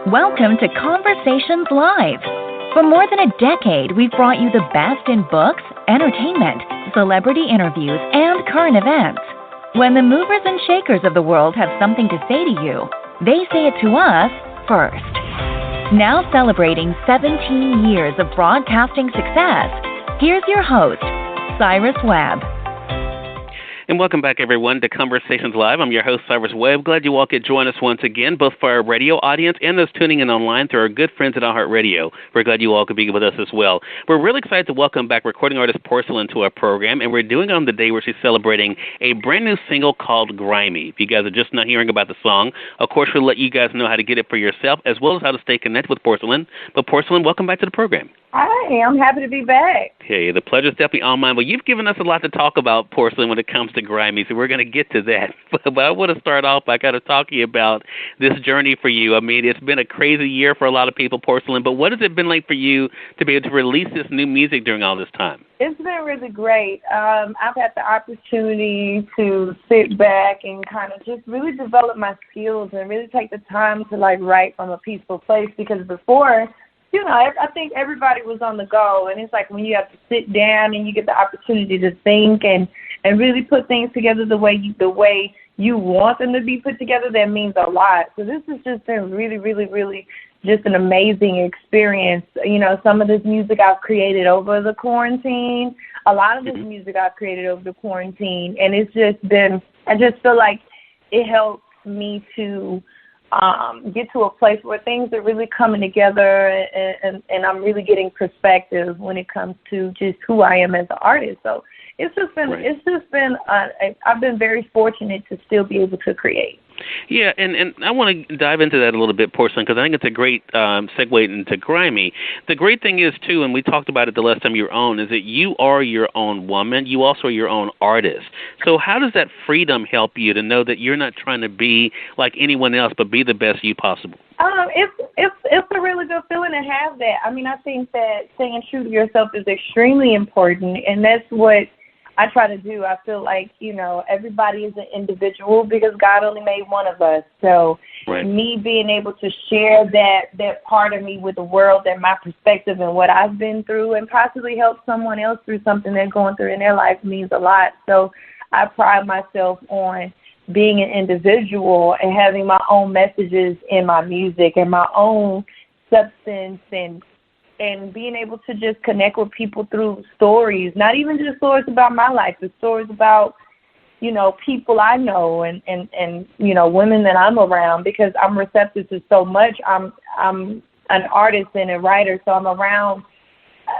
Welcome to Conversations Live. For more than a decade, we've brought you the best in books, entertainment, celebrity interviews, and current events. When the movers and shakers of the world have something to say to you, they say it to us first. Now celebrating 17 years of broadcasting success, here's your host, Cyrus Webb. And welcome back, everyone, to Conversations Live. I'm your host, Cyrus Webb. Glad you all could join us once again, both for our radio audience and those tuning in online through our good friends at iHeartRadio. We're glad you all could be with us as well. We're really excited to welcome back recording artist Porcelan to our program, and we're doing it on the day where she's celebrating a brand new single called Grimy. If you guys are just not hearing about the song, of course, we'll let you guys know how to get it for yourself, as well as how to stay connected with Porcelan. But Porcelan, welcome back to the program. Hi, I'm happy to be back. Hey, the pleasure's definitely all mine. Well, you've given us a lot to talk about, Porcelan, when it comes to Grimy, so we're going to get to that. But I want to start off by kind of talking about this journey for you. I mean, it's been a crazy year for a lot of people, Porcelan, but what has it been like for you to be able to release this new music during all this time? It's been really great. I've had the opportunity to sit back and kind of just really develop my skills and really take the time to, write from a peaceful place, because before, I think everybody was on the go, and it's like when you have to sit down and you get the opportunity to think and really put things together the way you want them to be put together, that means a lot. So this has just been really, really, really just an amazing experience. Some of this music I've created over the quarantine, a lot of this music I've created over the quarantine, and it's just been, I just feel like it helps me to get to a place where things are really coming together, and I'm really getting perspective when it comes to just who I am as an artist. So it's just been I've been very fortunate to still be able to create. Yeah, and I want to dive into that a little bit, Porcelan, because I think it's a great segue into Grimy. The great thing is, too, and we talked about it the last time you were on, is that you are your own woman. You also are your own artist. So how does that freedom help you to know that you're not trying to be like anyone else, but be the best you possible? It's a really good feeling to have that. I mean, I think that staying true to yourself is extremely important, and that's what I try to do. I feel like, everybody is an individual because God only made one of us. So me being able to share that part of me with the world and my perspective and what I've been through and possibly help someone else through something they're going through in their life means a lot. So I pride myself on being an individual and having my own messages in my music and my own substance and being able to just connect with people through stories, not even just stories about my life, but stories about, people I know and women that I'm around, because I'm receptive to so much. I'm an artist and a writer, so I'm around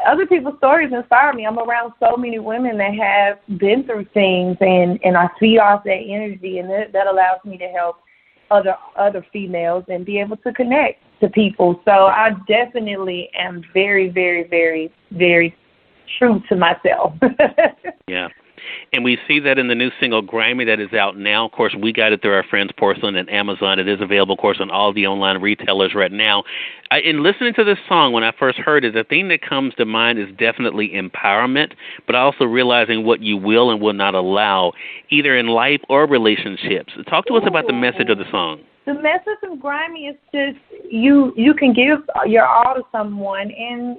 other people's stories inspire me. I'm around so many women that have been through things, and I feed off that energy, and that allows me to help other females and be able to connect to people. So I definitely am very, very, very, very true to myself. Yeah. And we see that in the new single, Grimy, that is out now. Of course, we got it through our friends Porcelan and Amazon. It is available, of course, on all the online retailers right now. In listening to this song, when I first heard it, the thing that comes to mind is definitely empowerment, but also realizing what you will and will not allow, either in life or relationships. Talk to us about the message of the song. The message of Grimy is just you can give your all to someone, and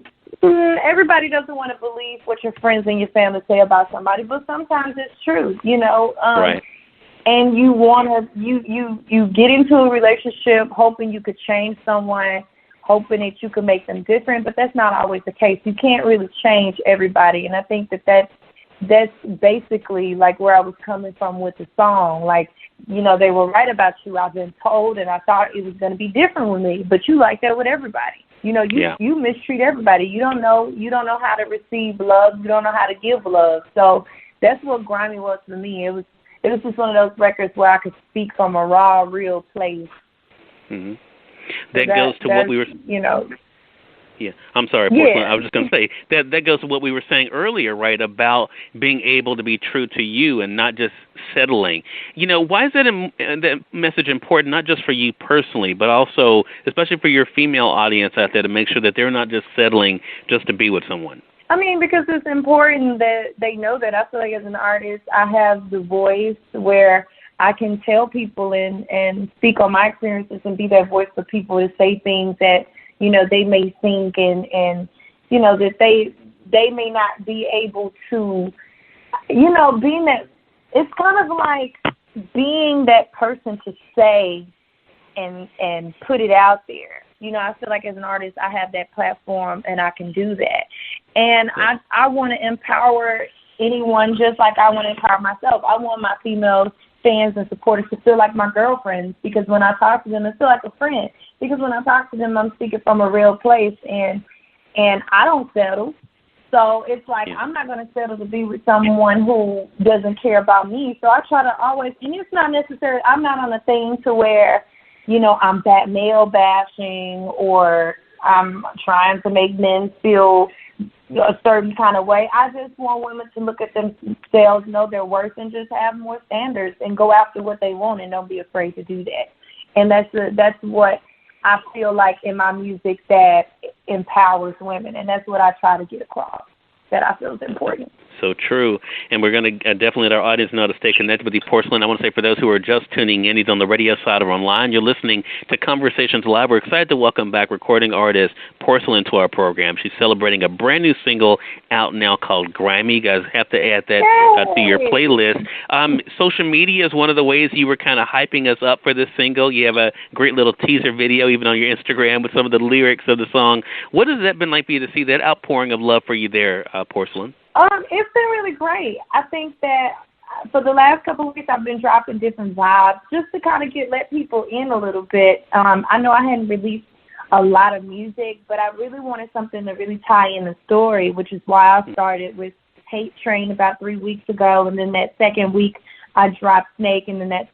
everybody doesn't want to believe what your friends and your family say about somebody, but sometimes it's true, Right. And you want to you get into a relationship hoping you could change someone, hoping that you can make them different, but that's not always the case. You can't really change everybody, and I think that's basically like where I was coming from with the song. Like, they were right about you. I've been told, and I thought it was going to be different with me, but you like that with everybody. You mistreat everybody. You don't know how to receive love. You don't know how to give love. So that's what Grimy was for me. It was just one of those records where I could speak from a raw, real place. Mm-hmm. That goes to what we were. Yeah, I'm sorry, Porcelan. Yeah. I was just going to say that goes to what we were saying earlier, right, about being able to be true to you and not just settling. Why is that message important, not just for you personally, but also, especially for your female audience out there, to make sure that they're not just settling just to be with someone? I mean, because it's important that they know that. I feel like as an artist, I have the voice where I can tell people and speak on my experiences and be that voice for people to say things that, you know, they may think and you know, that they may not be able to, you know, being that, it's kind of like being that person to say and put it out there. You know, I feel like as an artist, I have that platform and I can do that. And I want to empower anyone just like I want to empower myself. I want my female fans and supporters to feel like my girlfriends, because when I talk to them, I feel like a friend. Because when I talk to them, I'm speaking from a real place, and I don't settle. So it's like I'm not going to settle to be with someone who doesn't care about me. So I try to always, and it's not necessarily, I'm not on a thing to where, you know, I'm male bashing or I'm trying to make men feel a certain kind of way. I just want women to look at themselves, know their worth, and just have more standards and go after what they want and don't be afraid to do that. And that's what I feel like in my music that empowers women, and that's what I try to get across, that I feel is important. So true. And we're going to definitely let our audience know to stay connected with you, Porcelan. I want to say for those who are just tuning in, either on the radio side or online, you're listening to Conversations Live. We're excited to welcome back recording artist Porcelan to our program. She's celebrating a brand new single out now called Grimy. You guys have to add that to your playlist. Social media is one of the ways you were kind of hyping us up for this single. You have a great little teaser video even on your Instagram with some of the lyrics of the song. What has that been like for you to see that outpouring of love for you there, Porcelan? It's been really great. I think that for the last couple of weeks, I've been dropping different vibes just to kind of let people in a little bit. I know I hadn't released a lot of music, but I really wanted something to really tie in the story, which is why I started with Hate Train about 3 weeks ago, and then that second week I dropped Snake, and then that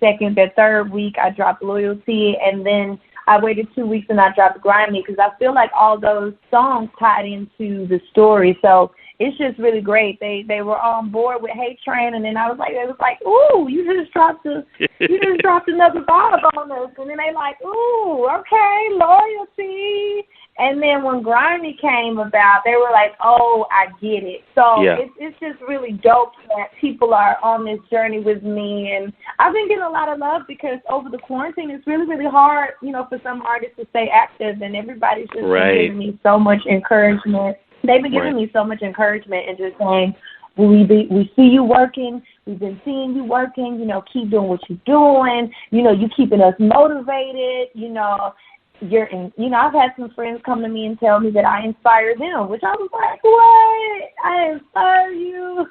third week I dropped Loyalty, and then I waited 2 weeks and I dropped Grimy, because I feel like all those songs tied into the story. So it's just really great. They were on board with Hate Train, and then it was like, ooh, you just dropped another vibe on us, and then they like, ooh, okay, Loyalty. And then when Grimy came about, they were like, oh, I get it. So it's just really dope that people are on this journey with me. And I've been getting a lot of love because over the quarantine, it's really, really hard, you know, for some artists to stay active. And everybody's just been giving me so much encouragement. They've been giving me so much encouragement and just saying, we see you working. We've been seeing you working. You know, keep doing what you're doing. You know, you keeping us motivated. You know, I've had some friends come to me and tell me that I inspire them, which I was like, what? I inspire you?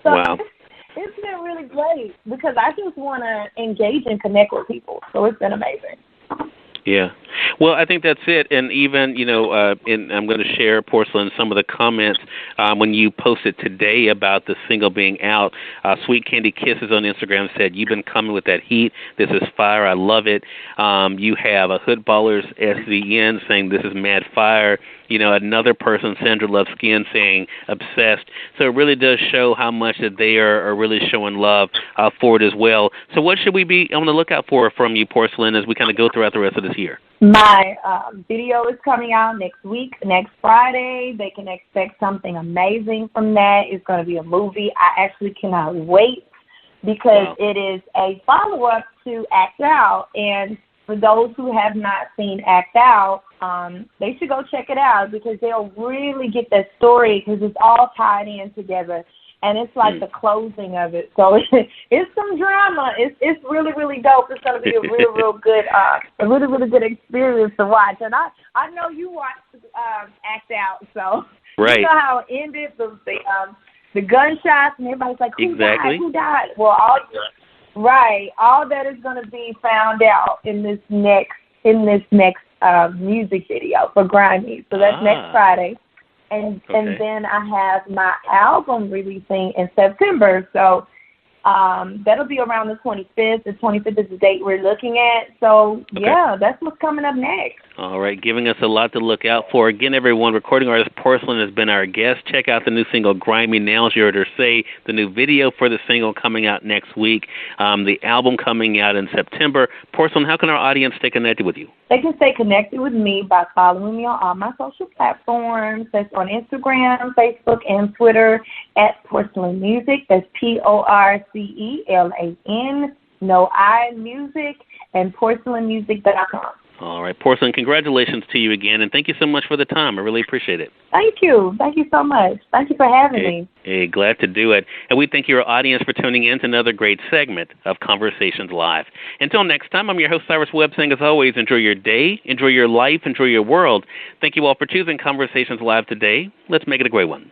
So it's been really great because I just want to engage and connect with people. So it's been amazing. Yeah. Well, I think that's it. And even, you know, I'm going to share, Porcelan, some of the comments when you posted today about the single being out. Sweet Candy Kisses on Instagram said, you've been coming with that heat. This is fire. I love it. You have a Hood Ballers SVN saying this is mad fire. You know, another person, Sandra Love Skin, saying obsessed. So it really does show how much that they are really showing love for it as well. So what should we be on the lookout for from you, Porcelan, as we kind of go throughout the rest of this year? My video is coming out next week, next Friday. They can expect something amazing from that. It's going to be a movie. I actually cannot wait because it is a follow-up to Act Out. And for those who have not seen Act Out, they should go check it out because they'll really get that story because it's all tied in together. And it's like the closing of it. So it's some drama. It's really, really dope. It's going to be a real good, a really, really good experience to watch. And I know you watched Act Out, so you know how it ended, the gunshots, and everybody's like, who died? Well, all that is going to be found out in this next music video for Grimy. So that's next Friday. And then I have my album releasing in September. So that'll be around the 25th. The 25th is the date we're looking at. So, that's what's coming up next. All right, giving us a lot to look out for. Again, everyone, recording artist Porcelan has been our guest. Check out the new single, Grimy, now, as you heard her say. The new video for the single coming out next week. The album coming out in September. Porcelan, how can our audience stay connected with you? They can stay connected with me by following me on all my social platforms. That's on Instagram, Facebook, and Twitter at Porcelan Music. That's Porcelan No I Music and porcelanmusic.com. All right, Porcelan, congratulations to you again, and thank you so much for the time. I really appreciate it. Thank you. Thank you so much. Thank you for having me. Hey, glad to do it. And we thank your audience for tuning in to another great segment of Conversations Live. Until next time, I'm your host, Cyrus Webb, saying as always, enjoy your day, enjoy your life, enjoy your world. Thank you all for choosing Conversations Live today. Let's make it a great one.